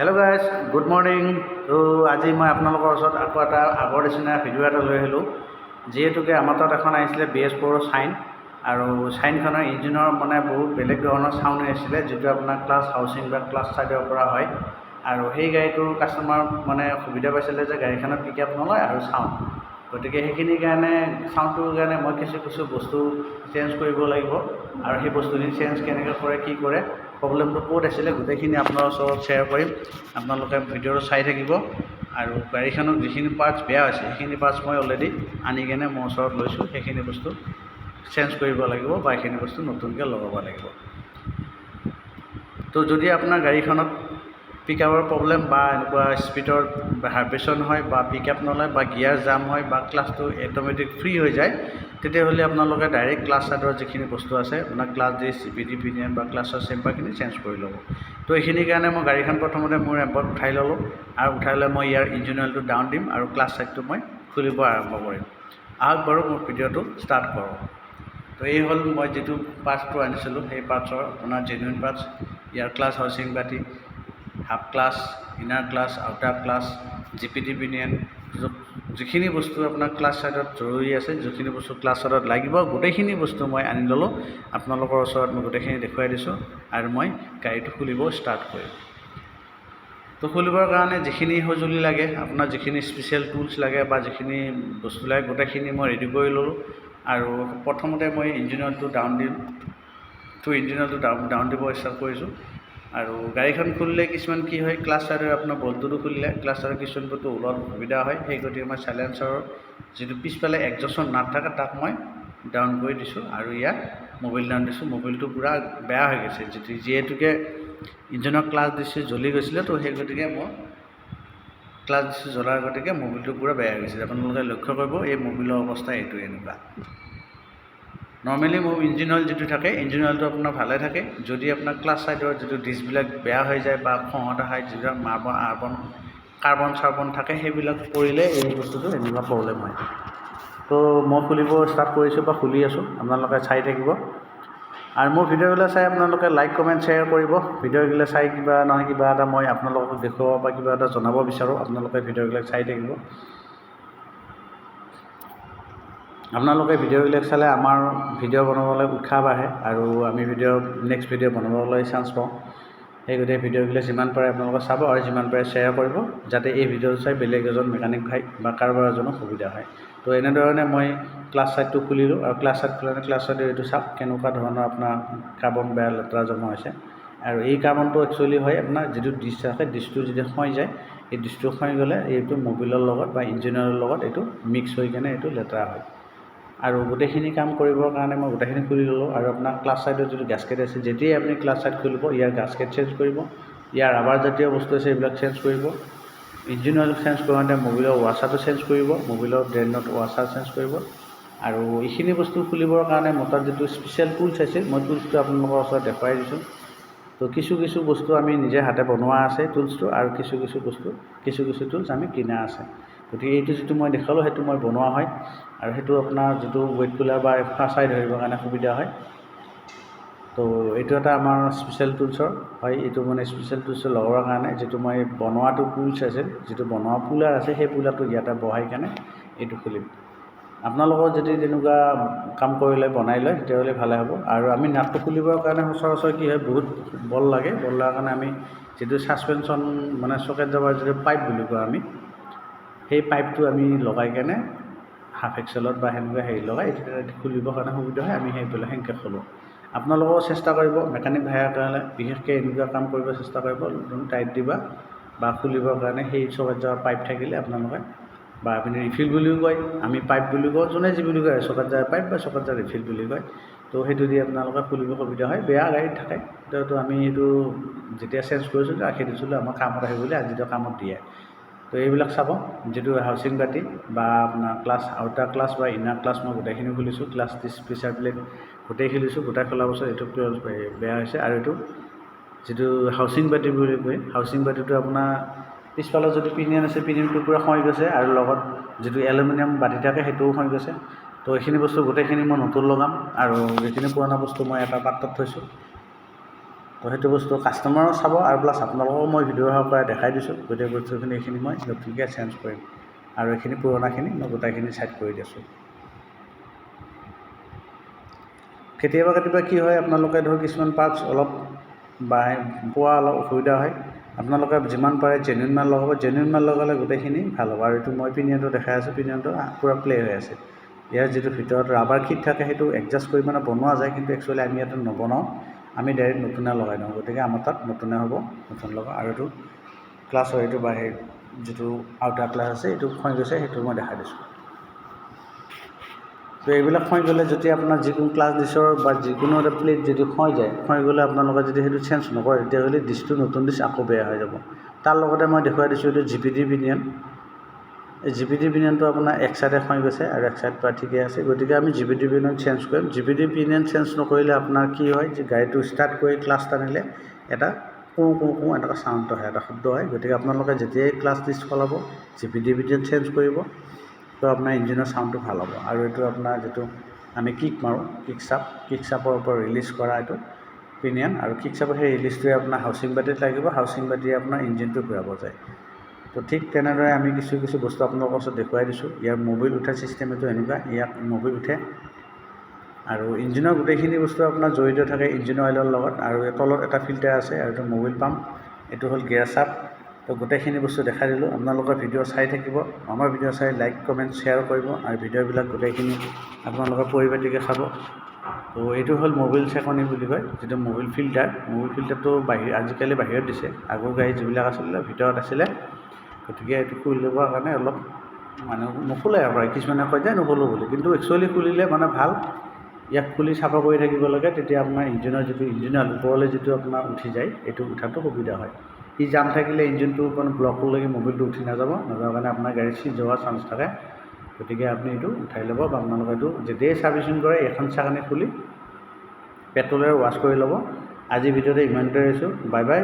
Hello' guys, good morning. তো আজি মই আপোনালোকৰ ওচৰত আকৌ এটা আগৰ নিচিনা ভিডিঅ' এটা লৈ আহিলোঁ। যিহেতুকে আমাৰ তাত এখন আহিছিলে BS4 চাইন, আৰু চাইনখনৰ ইঞ্জিনৰ মানে বহুত বেলেগ ধৰণৰ চাউণ্ড হৈ আছিলে, যিটো আপোনাৰ ক্লাছ হাউচিং বা ক্লাছ ছাইডৰ পৰা হয়। আৰু সেই গাড়ীটোৰ কাষ্টমাৰ মানে সুবিধা পাইছিলে যে গাড়ীখনৰ পিক আপ নলয় আৰু চাউণ্ড, গতিকে সেইখিনিৰ কাৰণে চাউণ্ডটোৰ কাৰণে মই কিছু বস্তু চেঞ্জ কৰিব লাগিব। আৰু সেই বস্তুখিনি চেঞ্জ কেনেকৈ কৰে, কি কৰে, প্ৰব্লেমটো ক'ত আছিলে, গোটেইখিনি আপোনাৰ ওচৰত শ্বেয়াৰ কৰিম। আপোনালোকে ভিডিঅ'টো চাই থাকিব। আৰু গাড়ীখনৰ যিখিনি পাৰ্টছ বেয়া হৈছে সেইখিনি পাৰ্টছ মই অলৰেডি আনি কেনে মোৰ ওচৰত লৈছোঁ। সেইখিনি বস্তু চেঞ্জ কৰিব লাগিব বা সেইখিনি বস্তু নতুনকৈ লগাব লাগিব। তো যদি আপোনাৰ গাড়ীখনত পিক আপৰ প্ৰব্লেম বা এনেকুৱা স্পীডৰ ভাইব্ৰেশ্যন হয় বা পিক আপ নলয় বা গিয়াৰ জাম হয় বা ক্লাছটো অট'মেটিক ফ্ৰী হৈ যায়, তেতিয়াহ'লে আপোনালোকে ডাইৰেক্ট ক্লাছ ছাইডৰ যিখিনি বস্তু আছে, আপোনাৰ ক্লাছ ডিছ, CVT পিনিয়ন বা ক্লাছৰ চেম্পাৰখিনি চেঞ্জ কৰি ল'ব। তো এইখিনিৰ কাৰণে মই গাড়ীখন প্ৰথমতে মোৰ ৰেম্পত উঠাই ল'লোঁ, আৰু উঠাই লৈ মই ইয়াৰ ইঞ্জিন অইলটো ডাউন দিম আৰু ক্লাছ ছাইডটো মই খুলিব আৰম্ভ কৰিম। আহক বাৰু মোৰ ভিডিঅ'টো ষ্টাৰ্ট কৰোঁ। তো এই হ'ল মই যিটো পাৰ্টছটো আনিছিলোঁ, সেই পাৰ্টছৰ আপোনাৰ genuine parts. Year class housing বাতি, half class, inner class, outer class, GPT pinion, যিখিনি বস্তু আপোনাৰ ক্লাছ ছাইডত জৰুৰী আছে, যিখিনি বস্তু ক্লাছ ছাইডত লাগিব, গোটেইখিনি বস্তু মই আনি ল'লোঁ। আপোনালোকৰ ওচৰত মই গোটেইখিনি দেখুৱাই দিছোঁ, আৰু মই গাড়ীটো খুলিব ষ্টাৰ্ট কৰিম। তো খুলিবৰ কাৰণে যিখিনি সঁজুলি লাগে, আপোনাৰ যিখিনি স্পেচিয়েল টুলছ লাগে বা যিখিনি বস্তু লাগে, গোটেইখিনি মই ৰেডি কৰি ল'লোঁ। আৰু প্ৰথমতে মই ইঞ্জিন অইলটো ডাউন দিম। তো ইঞ্জিন অইলটো ডাউন দিব ষ্টাৰ্ট কৰিছোঁ। আৰু গাড়ীখন খুলিলে কিছুমান কি হয়, ক্লাছ ছাইডৰ আপোনাৰ বল্টটো খুলিলে ক্লাছ ছাইডৰ কিছুমান বস্তু ওলোৱাত সুবিধা হয়। সেই গতিকে মই চাইলেঞ্চাৰৰ যিটো পিছফালে একজষ্টৰ নাট থাকে তাক মই ডাউন কৰি দিছোঁ, আৰু ইয়াত মোবিল ডাউন দিছোঁ। মোবিলটো পূৰা বেয়া হৈ গৈছে, যিহেতুকে ইঞ্জিনৰ ক্লাছ ডিছ জ্বলি গৈছিলে। তো সেই গতিকে মোৰ ক্লাছ ডিছ জ্বলাৰ গতিকে মোবিলটো পূৰা বেয়া হৈ গৈছিলে। আপোনালোকে লক্ষ্য কৰিব, এই মোবিলৰ অৱস্থা এইটো এনেকুৱা। নৰ্মেলি মোৰ ইঞ্জিন অইল যিটো থাকে, ইঞ্জিন অইলটো আপোনাৰ ভালে থাকে। যদি আপোনাৰ ক্লাছ ছাইডৰ যিটো ডিছবিলাক বেয়া হৈ যায় বা খহত আহে, যিবিলাক কাৰ্বন চাৰ্বন থাকে, সেইবিলাক পৰিলে এই বস্তুটো এনেকুৱা প্ৰব্লেম হয়। তো মই খুলিব ষ্টাৰ্ট কৰিছোঁ বা খুলি আছোঁ, আপোনালোকে চাই থাকিব। আৰু মোৰ ভিডিঅ'বিলাক চাই আপোনালোকে লাইক, কমেণ্ট, শ্বেয়াৰ কৰিব। ভিডিঅ'বিলাক চাই কিবা নহয় কিবা এটা মই আপোনালোকক দেখুৱাব বা কিবা এটা জনাব বিচাৰোঁ। আপোনালোকে ভিডিঅ'বিলাক চাই থাকিব। আপোনালোকে ভিডিঅ'বিলাক চালে আমাৰ ভিডিঅ' বনাবলৈ উৎসাহ বাঢ়ে, আৰু আমি নেক্সট ভিডিঅ' বনাবলৈ চান্স পাওঁ। সেই গতিকে ভিডিঅ'বিলাক যিমান পাৰে আপোনালোকে চাব আৰু যিমান পাৰে শ্বেয়াৰ কৰিব, যাতে এই ভিডিঅ'টো চাই বেলেগ এজন মেকানিক ভাই বা কাৰোবাৰ এজনৰ সুবিধা হয়। তো এনেধৰণে মই ক্লাছ ছাইডটো খুলিলোঁ, আৰু ক্লাছ ছাইড খোলোতে ক্লাছ ছাইডৰ এইটো চাওক কেনেকুৱা ধৰণৰ আপোনাৰ কাৰ্বন বেয়া লেতেৰা জমা হৈছে। আৰু এই কাৰ্বনটো একচুৱেলি হয় আপোনাৰ যিটো ডিছ থাকে, ডিছটো যদি ক্ষয় যায়, এই ডিছটো ক্ষয় গ'লে এইটো মোবিলৰ লগত বা ইঞ্জিনৰ লগত এইটো মিক্স হৈ কেনে এইটো লেতেৰা হয়। আৰু গোটেইখিনি কাম কৰিবৰ কাৰণে মই গোটেইখিনি খুলি ল'লোঁ। আৰু আপোনাৰ ক্লাছ ছাইডৰ যিটো গাস্কেট আছে, যেতিয়াই আপুনি ক্লাছ ছাইড খুলিব, ইয়াৰ গাস্কেট চেঞ্জ কৰিব, ইয়াৰ ৰাবাৰ জাতীয় বস্তু আছে এইবিলাক চেঞ্জ কৰিব। ইঞ্জিন অইল চেঞ্জ কৰোঁতে মোবিলৰ ৱাছাৰটো চেঞ্জ কৰিব, মোবিলৰ ড্ৰেইনত ৱাছাৰ চেঞ্জ কৰিব। আৰু এইখিনি বস্তু খুলিবৰ কাৰণে মোৰ তাত যিটো স্পেচিয়েল টুলছ আছিল, মই টুলছটো আপোনালোকৰ ওচৰত দেখুৱাই দিছোঁ। তো কিছু বস্তু আমি নিজে হাতে বনোৱা আছে টুলছটো, আৰু কিছু টুলছ আমি কিনা আছে। গতিকে এইটো যিটো মই দেখালোঁ সেইটো মই বনোৱা হয়, আৰু সেইটো আপোনাৰ যিটো ৱেট কুলাৰ বা ফাচাই ধৰিবৰ কাৰণে সুবিধা হয়। তো এইটো এটা আমাৰ স্পেচিয়েল টুলছৰ হয়। এইটো মানে স্পেচিয়েল টুলছ লগোৱাৰ কাৰণে যিটো মই বনোৱাটো টুলছ আছিল, যিটো বনোৱা পুলাৰ আছে, সেই পুলাৰটো ইয়াতে বহাই কেনে এইটো খুলিম। আপোনালোকৰ যদি তেনেকুৱা কাম কৰিলে বনাই লয়, তেতিয়াহ'লে ভালে হ'ব। আৰু আমি নাটটো খুলিবৰ কাৰণে সচৰাচৰ কি হয়, বহুত বল লাগে। বল লগাৰ কাৰণে আমি যিটো ছাছপেনশ্যন মানে চকেট জাবৰ যিটো পাইপ বুলি কওঁ আমি, সেই পাইপটো আমি লগাই কেনে হাফ এক্সেলত বা সেনেকুৱা হেৰি লগাই খুলিবৰ কাৰণে সুবিধা হয়। আমি সেনেকৈ খোলোঁ। আপোনালোকেও চেষ্টা কৰিব, মেকানিক ভাইৰ কাৰণে বিশেষকৈ এনেকুৱা কাম কৰিব চেষ্টা কৰিব। টাইট দিবা বা খুলিবৰ কাৰণে সেই চকেট জাবৰ পাইপ থাকিলে আপোনালোকে, বা আপুনি ৰিফিল বুলিও কয়, আমি পাইপ বুলি কওঁ, যোনে যি বুলি কয়, চকেট জাবৰ পাইপ বা চকেট জাবৰ ৰিফিল বুলি কয়। তো সেইটো দি আপোনালোকে খুলিব সুবিধা হয়। বেয়া গাড়ীত থাকে, তো আমি এইটো যেতিয়া চেঞ্জ কৰিছিলোঁ ৰাখি দিছিলোঁ, আমাৰ কামত আহিব বুলি, আজিতো কামত দিয়ে। তো এইবিলাক চাব, যিটো হাউচিং বাতি বা আপোনাৰ ক্লাছ, আউটাৰ ক্লাছ বা ইনাৰ ক্লাছ মই গোটেইখিনি খুলিছোঁ। ক্লাছ ডিছ, প্ৰেছাৰ প্লেট গোটেই খুলিছোঁ। গোটেই খোলাৰ পাছত এইটো বেয়া হৈছে। আৰু এইটো যিটো হাউচিং বাতি বুলি কয়, হাউচিং বাতিটো আপোনাৰ পিছফালৰ যদি পিনিয়ন আছে, পিনিয়নটো পূৰা ক্ষয় গৈছে, আৰু লগত যিটো এলুমিনিয়াম বাতি থাকে সেইটোও ক্ষয় গৈছে। তো এইখিনি বস্তু গোটেইখিনি মই নতুন লগাম, আৰু এইখিনি পুৰণা বস্তু মই এটা পাত্ৰত থৈছোঁ। তো সেইটো বস্তু কাষ্টমাৰো চাব আৰু প্লাছ আপোনালোককো মই ভিডিঅ' সহকাৰে দেখাই দিছোঁ গোটেই বস্তুখিনি এইখিনি মই নতুনকৈ চেঞ্জ কৰিম আৰু এইখিনি পুৰণাখিনি মই গোটেইখিনি ছাইড কৰি দিছোঁ কেতিয়াবা কি হয় আপোনালোকে ধৰক কিছুমান পাৰ্টছ অলপ বা পোৱা অলপ অসুবিধা হয় আপোনালোকে যিমান পাৰে জেনুইন মাল লগাব জেনুইন মাল লগালে গোটেইখিনি ভাল হ'ব আৰু এইটো মই পিনিয়নটো দেখাই আছোঁ পিনিয়নটো পূৰা প্লে হৈ আছে ইয়াৰ যিটো ভিতৰত ৰাবাৰ কিট থাকে সেইটো এডজাষ্ট কৰি মানে বনোৱা যায় কিন্তু একচুৱেলি আমি ইয়াতে নবনাওঁ আমি ডাইৰেক্ট নতুনে লগাই দিওঁ গতিকে আমাৰ তাত নতুনে হ'ব নতুন লগা আৰু এইটো ক্লাছৰ এইটো বাহিৰ যিটো আউটাৰ ক্লাছ আছে এইটো খৈ গৈছে সেইটো মই দেখাই দিছোঁ তো এইবিলাক খৈ গ'লে যেতিয়া আপোনাৰ যিকোনো ক্লাছ ডিছৰ বা যিকোনো এটা প্লেট যদি খৈ যায় খৈ গ'লে আপোনালোকে যদি সেইটো চেঞ্জ নকৰে তেতিয়াহ'লে ডিছটো নতুন ডিছ আকৌ বেয়া হৈ যাব তাৰ লগতে মই দেখুৱাই দিছোঁ এইটো GPD পিনিয়ন এই GPD পিনিয়নটো আপোনাৰ এক চাইডে খৈ গৈছে আৰু এক চাইড পৰা ঠিকে আছে গতিকে আমি GPD পিনিয়ন চেঞ্জ কৰিম GPD পিনিয়ন চেঞ্জ নকৰিলে আপোনাৰ কি হয় যে গাড়ীটো ষ্টাৰ্ট কৰি ক্লাছ টানিলে এটা কো এনেকুৱা চাউণ্ড হয় এটা শব্দ হয় গতিকে আপোনালোকে যেতিয়াই ক্লাছ ডিছ সলাব GPD পিনিয়ন চেঞ্জ কৰিব তো আপোনাৰ ইঞ্জিনৰ চাউণ্ডটো ভাল হ'ব আৰু এইটো আপোনাৰ যিটো আমি কিক মাৰোঁ কিক চাপৰ ওপৰত ৰিলিজ কৰা এইটো পিনিয়ন আৰু কিক চাপৰ সেই ৰিলিজটোৱে আপোনাৰ হাউচিং বাতিত লাগিব হাউচিং বাতিয়ে আপোনাৰ ইঞ্জিনটো ঘূৰাব যায় তো ঠিক তেনেদৰে আমি কিছু বস্তু আপোনালোকৰ ওচৰত দেখুৱাই দিছোঁ ইয়াৰ মবিল উঠা চিষ্টেম এইটো এনেকুৱা ইয়াত মবিল উঠে আৰু ইঞ্জিনৰ গোটেইখিনি বস্তু আপোনাৰ জড়িত থাকে ইঞ্জিন অইলৰ লগত আৰু তলত এটা ফিল্টাৰ আছে আৰু এইটো মবিল পাম্প এইটো হ'ল গিয়াৰ চাপ তো গোটেইখিনি বস্তু দেখাই দিলোঁ আপোনালোকৰ ভিডিঅ' চাই থাকিব আমাৰ ভিডিঅ' চাই লাইক কমেণ্ট শ্বেয়াৰ কৰিব আৰু ভিডিঅ'বিলাক গোটেইখিনি আপোনালোকে পৰিপাটিকৈ চাব তো এইটো হ'ল মবিল চেকনি বুলি কয় যিটো মবিল ফিল্টাৰটো আজিকালি বাহিৰত দিছে আগৰ গাড়ী যিবিলাক আছিলে ভিতৰত আছিলে গতিকে এইটো খুলি ল'বৰ কাৰণে অলপ মানে নুখুলে আৰু কিছুমানে কয় যে নুখুলোঁ বুলি কিন্তু একচুৱেলি খুলিলে মানে ভাল ইয়াক খুলি চাফা কৰি থাকিব লাগে তেতিয়া আপোনাৰ ইঞ্জিনৰ যিটো ইঞ্জিন ওপৰলৈ যিটো আপোনাৰ উঠি যায় এইটো উঠাটো সুবিধা হয় ই জাম থাকিলে ইঞ্জিনটো মানে ব্লকলৈকে মবিলটো উঠি নাযাব কাৰণে আপোনাৰ গাড়ী চিজ হোৱাৰ চান্স থাকে গতিকে আপুনি এইটো উঠাই ল'ব বা আপোনালোকে এইটো যেতিয়াই ছাৰ্ভিচিং কৰে এখন চাকানি খুলি পেট্ৰলেৰে ৱাছ কৰি ল'ব আজি ভিডিঅ'তে ইমানতে আহিছোঁ বাই বাই